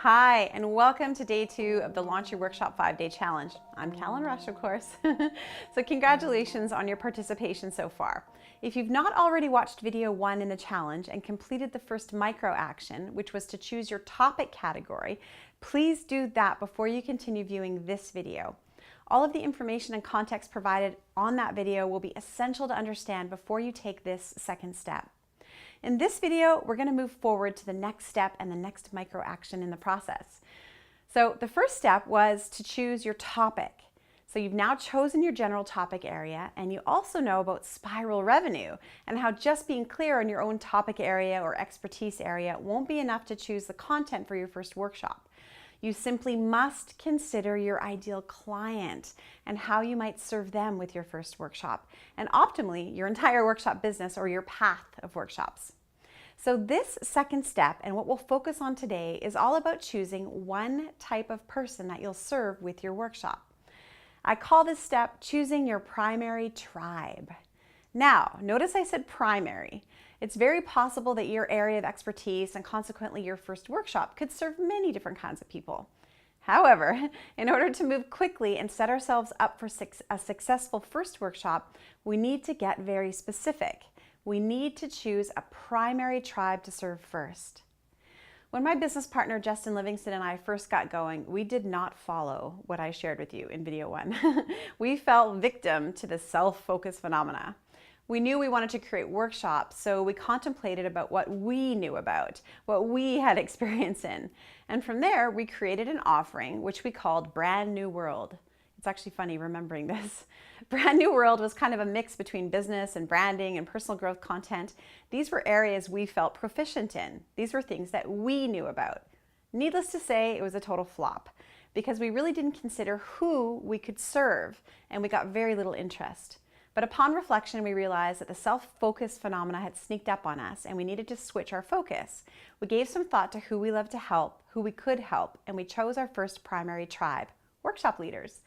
Hi, and welcome to day 2 of the Launch Your Workshop 5-Day Challenge. I'm Callan Rush, of course. So congratulations on your participation so far. If you've not already watched video 1 in the challenge and completed the first micro action, which was to choose your topic category, please do that before you continue viewing this video. All of the information and context provided on that video will be essential to understand before you take this second step. In this video, we're going to move forward to the next step and the next micro action in the process. So the first step was to choose your topic. So you've now chosen your general topic area, and you also know about spiral revenue and how just being clear on your own topic area or expertise area won't be enough to choose the content for your first workshop. You simply must consider your ideal client and how you might serve them with your first workshop, and optimally your entire workshop business or your path of workshops. So this second step, and what we'll focus on today, is all about choosing one type of person that you'll serve with your workshop. I call this step choosing your primary tribe. Now, notice I said primary. It's very possible that your area of expertise and consequently your first workshop could serve many different kinds of people. However, in order to move quickly and set ourselves up for a successful first workshop, we need to get very specific. We need to choose a primary tribe to serve first. When my business partner Justin Livingston and I first got going, we did not follow what I shared with you in video 1. We fell victim to the self-focus phenomena. We knew we wanted to create workshops, so we contemplated about what we knew about, what we had experience in. And from there, we created an offering, which we called Brand New World. It's actually funny remembering this. Brand New World was kind of a mix between business and branding and personal growth content. These were areas we felt proficient in. These were things that we knew about. Needless to say, it was a total flop because we really didn't consider who we could serve, and we got very little interest. But upon reflection, we realized that the self-focus phenomena had sneaked up on us and we needed to switch our focus. We gave some thought to who we love to help, who we could help, and we chose our first primary tribe, workshop leaders.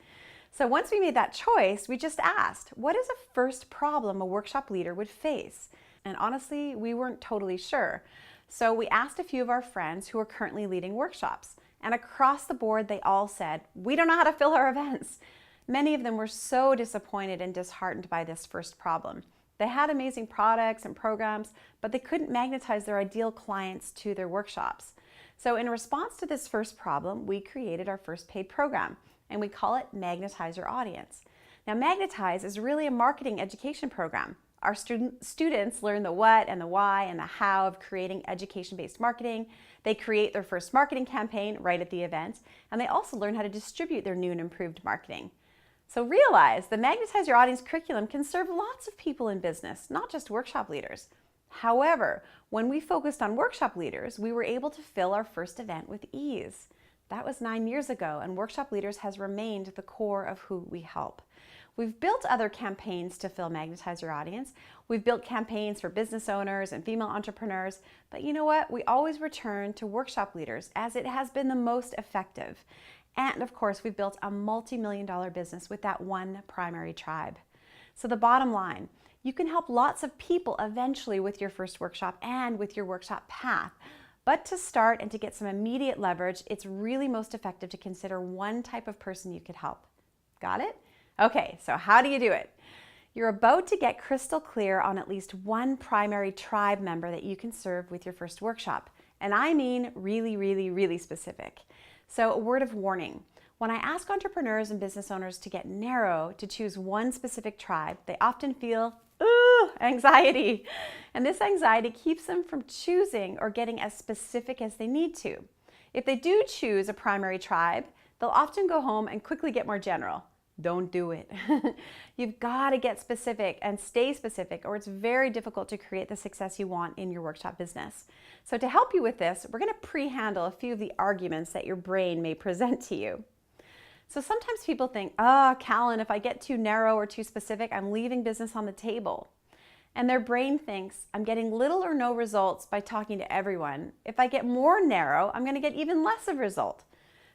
So once we made that choice, we just asked, what is a first problem a workshop leader would face? And honestly, we weren't totally sure. So we asked a few of our friends who are currently leading workshops, and across the board, they all said, we don't know how to fill our events. Many of them were so disappointed and disheartened by this first problem. They had amazing products and programs, but they couldn't magnetize their ideal clients to their workshops. So in response to this first problem, we created our first paid program, and we call it Magnetize Your Audience. Now, Magnetize is really a marketing education program. Our students learn the what and the why and the how of creating education-based marketing. They create their first marketing campaign right at the event, and they also learn how to distribute their new and improved marketing. So realize the Magnetize Your Audience curriculum can serve lots of people in business, not just workshop leaders. However, when we focused on workshop leaders, we were able to fill our first event with ease. That was 9 years ago, and workshop leaders has remained the core of who we help. We've built other campaigns to fill Magnetize Your Audience. We've built campaigns for business owners and female entrepreneurs, but you know what? We always return to workshop leaders as it has been the most effective. And of course, we've built a multi-million-dollar business with that one primary tribe. So the bottom line, you can help lots of people eventually with your first workshop and with your workshop path. But to start and to get some immediate leverage, it's really most effective to consider one type of person you could help. Got it? Okay, so how do you do it? You're about to get crystal clear on at least one primary tribe member that you can serve with your first workshop. And I mean really, really, really specific. So a word of warning, when I ask entrepreneurs and business owners to get narrow to choose one specific tribe, they often feel anxiety. And this anxiety keeps them from choosing or getting as specific as they need to. If they do choose a primary tribe, they'll often go home and quickly get more general. Don't do it. You've got to get specific and stay specific, or it's very difficult to create the success you want in your workshop business. So to help you with this, we're going to pre-handle a few of the arguments that your brain may present to you. So sometimes people think, Callan, if I get too narrow or too specific, I'm leaving business on the table. And their brain thinks, I'm getting little or no results by talking to everyone. If I get more narrow, I'm going to get even less of result.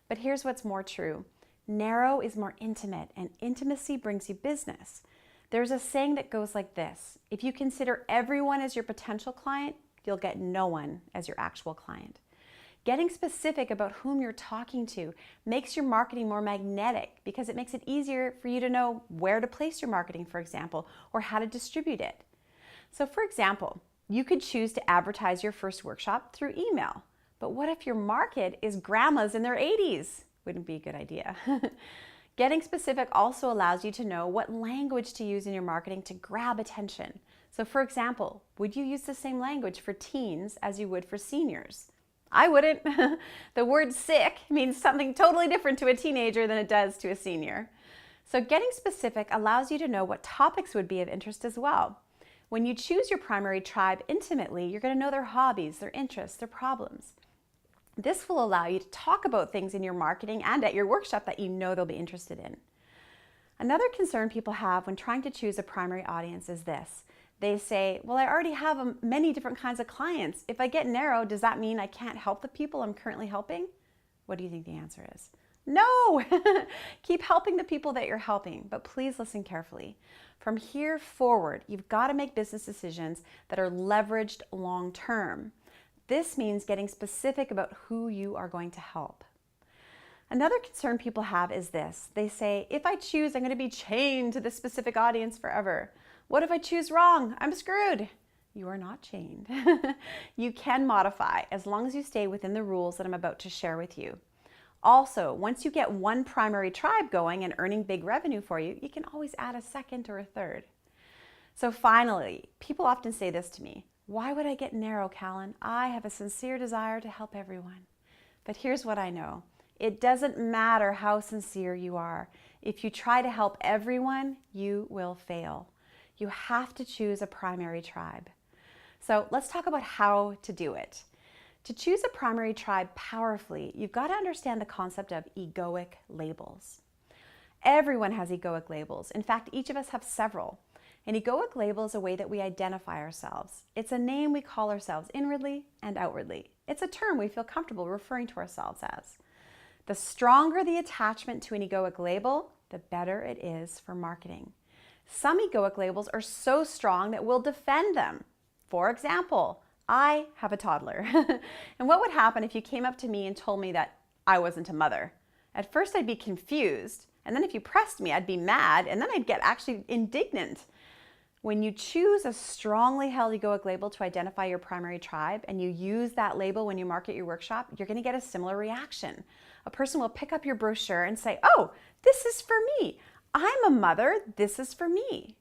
But here's what's more true. Narrow is more intimate, and intimacy brings you business. There's a saying that goes like this: if you consider everyone as your potential client, you'll get no one as your actual client. Getting specific about whom you're talking to makes your marketing more magnetic because it makes it easier for you to know where to place your marketing, for example, or how to distribute it. So for example, you could choose to advertise your first workshop through email. But what if your market is grandmas in their 80s? Wouldn't be a good idea. Getting specific also allows you to know what language to use in your marketing to grab attention. So for example, would you use the same language for teens as you would for seniors? I wouldn't. The word sick means something totally different to a teenager than it does to a senior. So getting specific allows you to know what topics would be of interest as well. When you choose your primary tribe intimately, you're going to know their hobbies, their interests, their problems. This will allow you to talk about things in your marketing and at your workshop that you know they'll be interested in. Another concern people have when trying to choose a primary audience is this. They say, well, I already have many different kinds of clients. If I get narrow, does that mean I can't help the people I'm currently helping? What do you think the answer is? No! Keep helping the people that you're helping, but please listen carefully. From here forward, you've got to make business decisions that are leveraged long term. This means getting specific about who you are going to help. Another concern people have is this. They say, if I choose, I'm going to be chained to this specific audience forever. What if I choose wrong? I'm screwed. You are not chained. You can modify as long as you stay within the rules that I'm about to share with you. Also, once you get one primary tribe going and earning big revenue for you, you can always add a second or a third. So finally, people often say this to me, why would I get narrow, Callan? I have a sincere desire to help everyone. But here's what I know. It doesn't matter how sincere you are. If you try to help everyone, you will fail. You have to choose a primary tribe. So let's talk about how to do it. To choose a primary tribe powerfully, you've got to understand the concept of egoic labels. Everyone has egoic labels. In fact, each of us have several. An egoic label is a way that we identify ourselves. It's a name we call ourselves inwardly and outwardly. It's a term we feel comfortable referring to ourselves as. The stronger the attachment to an egoic label, the better it is for marketing. Some egoic labels are so strong that we'll defend them. For example, I have a toddler. And what would happen if you came up to me and told me that I wasn't a mother? At first I'd be confused, and then if you pressed me, I'd be mad, and then I'd get actually indignant. When you choose a strongly held egoic label to identify your primary tribe, and you use that label when you market your workshop, you're going to get a similar reaction. A person will pick up your brochure and say, oh, this is for me. I'm a mother, this is for me.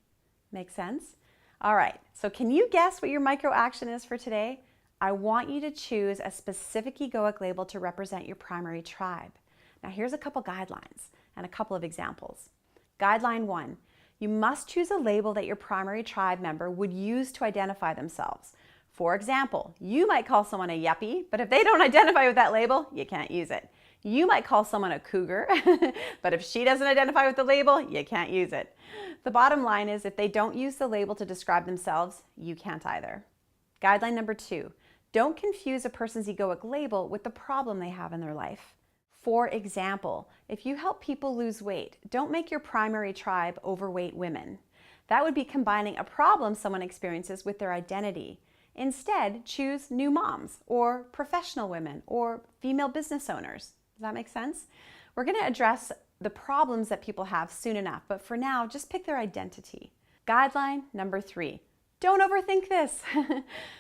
Make sense? All right, so can you guess what your micro action is for today? I want you to choose a specific egoic label to represent your primary tribe. Now here's a couple guidelines and a couple of examples. Guideline 1, you must choose a label that your primary tribe member would use to identify themselves. For example, you might call someone a yuppie, but if they don't identify with that label, you can't use it. You might call someone a cougar, but if she doesn't identify with the label, you can't use it. The bottom line is if they don't use the label to describe themselves, you can't either. Guideline number 2, don't confuse a person's egoic label with the problem they have in their life. For example, if you help people lose weight, don't make your primary tribe overweight women. That would be combining a problem someone experiences with their identity. Instead, choose new moms or professional women or female business owners. Does that make sense? We're going to address the problems that people have soon enough, but for now, just pick their identity. Guideline number 3, don't overthink this.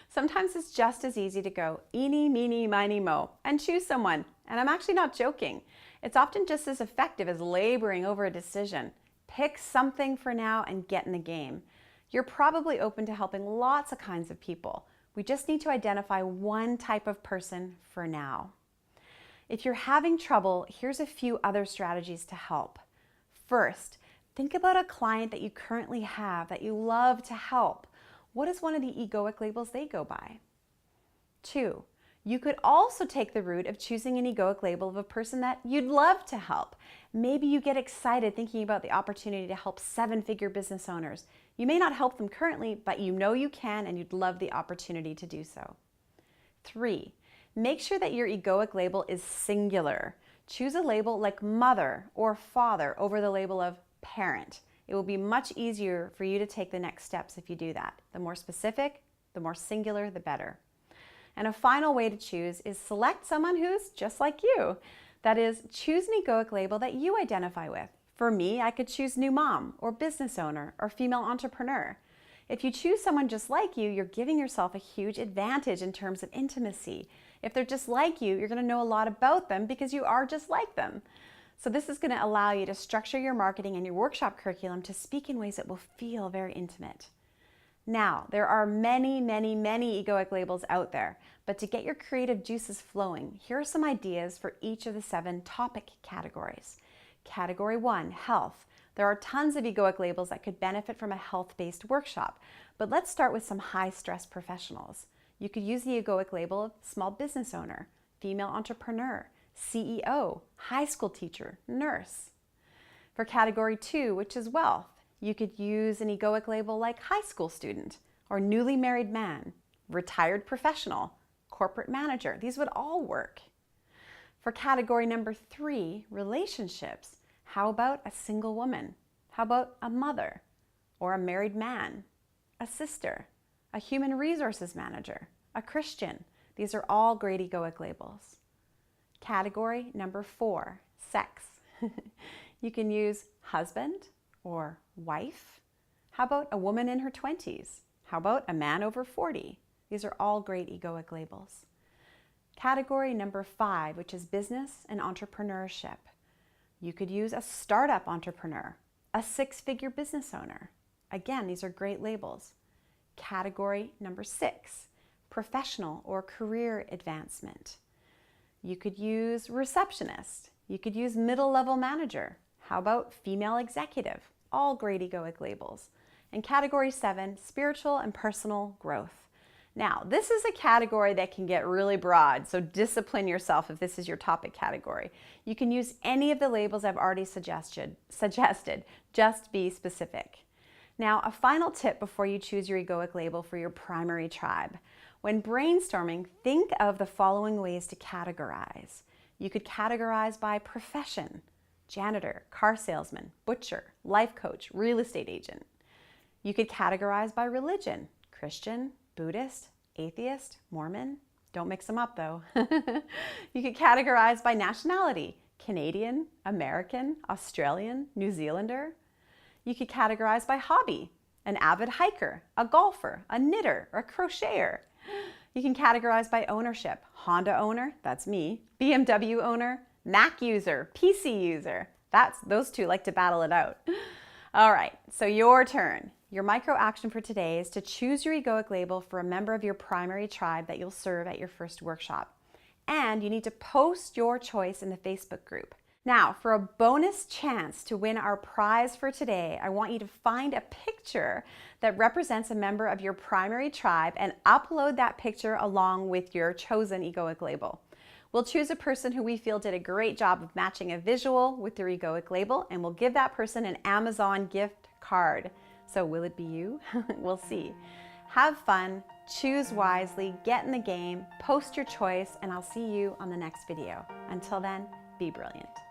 Sometimes it's just as easy to go eeny, meeny, miny, mo and choose someone. And I'm actually not joking. It's often just as effective as laboring over a decision. Pick something for now and get in the game. You're probably open to helping lots of kinds of people. We just need to identify one type of person for now. If you're having trouble, here's a few other strategies to help. First, think about a client that you currently have that you love to help. What is one of the egoic labels they go by? 2, you could also take the route of choosing an egoic label of a person that you'd love to help. Maybe you get excited thinking about the opportunity to help 7-figure business owners. You may not help them currently, but you know you can and you'd love the opportunity to do so. 3, make sure that your egoic label is singular. Choose a label like mother or father over the label of parent. It will be much easier for you to take the next steps if you do that. The more specific, the more singular, the better. And a final way to choose is select someone who's just like you. That is, choose an egoic label that you identify with. For me, I could choose new mom, or business owner, or female entrepreneur. If you choose someone just like you, you're giving yourself a huge advantage in terms of intimacy. If they're just like you, you're going to know a lot about them because you are just like them. So this is going to allow you to structure your marketing and your workshop curriculum to speak in ways that will feel very intimate. Now, there are many, many, many egoic labels out there, but to get your creative juices flowing, here are some ideas for each of the 7 topic categories. Category 1, health. There are tons of egoic labels that could benefit from a health-based workshop, but let's start with some high-stress professionals. You could use the egoic label of small business owner, female entrepreneur, CEO, high school teacher, nurse. For category 2, which is wealth, you could use an egoic label like high school student, or newly married man, retired professional, corporate manager. These would all work. For category number 3, relationships, how about a single woman? How about a mother, or a married man, a sister, a human resources manager, a Christian? These are all great egoic labels. Category number 4, sex. You can use husband or wife. How about a woman in her 20s? How about a man over 40? These are all great egoic labels. Category number 5, which is business and entrepreneurship. You could use a startup entrepreneur, a 6-figure business owner. Again, these are great labels. Category number 6, professional or career advancement. You could use receptionist. You could use middle-level manager. How about female executive? All great egoic labels. And category 7, spiritual and personal growth. Now, this is a category that can get really broad, so discipline yourself if this is your topic category. You can use any of the labels I've already suggested. Just be specific. Now, a final tip before you choose your egoic label for your primary tribe. When brainstorming, think of the following ways to categorize. You could categorize by profession: janitor, car salesman, butcher, life coach, real estate agent. You could categorize by religion: Christian, Buddhist, atheist, Mormon. Don't mix them up though. You could categorize by nationality: Canadian, American, Australian, New Zealander. You could categorize by hobby: an avid hiker, a golfer, a knitter, or a crocheter. You can categorize by ownership: Honda owner, that's me, BMW owner, Mac user, PC user. Those two like to battle it out. All right, so your turn. Your micro action for today is to choose your egoic label for a member of your primary tribe that you'll serve at your first workshop. And you need to post your choice in the Facebook group. Now, for a bonus chance to win our prize for today, I want you to find a picture that represents a member of your primary tribe and upload that picture along with your chosen egoic label. We'll choose a person who we feel did a great job of matching a visual with their egoic label, and we'll give that person an Amazon gift card. So will it be you? We'll see. Have fun, choose wisely, get in the game, post your choice, and I'll see you on the next video. Until then, be brilliant.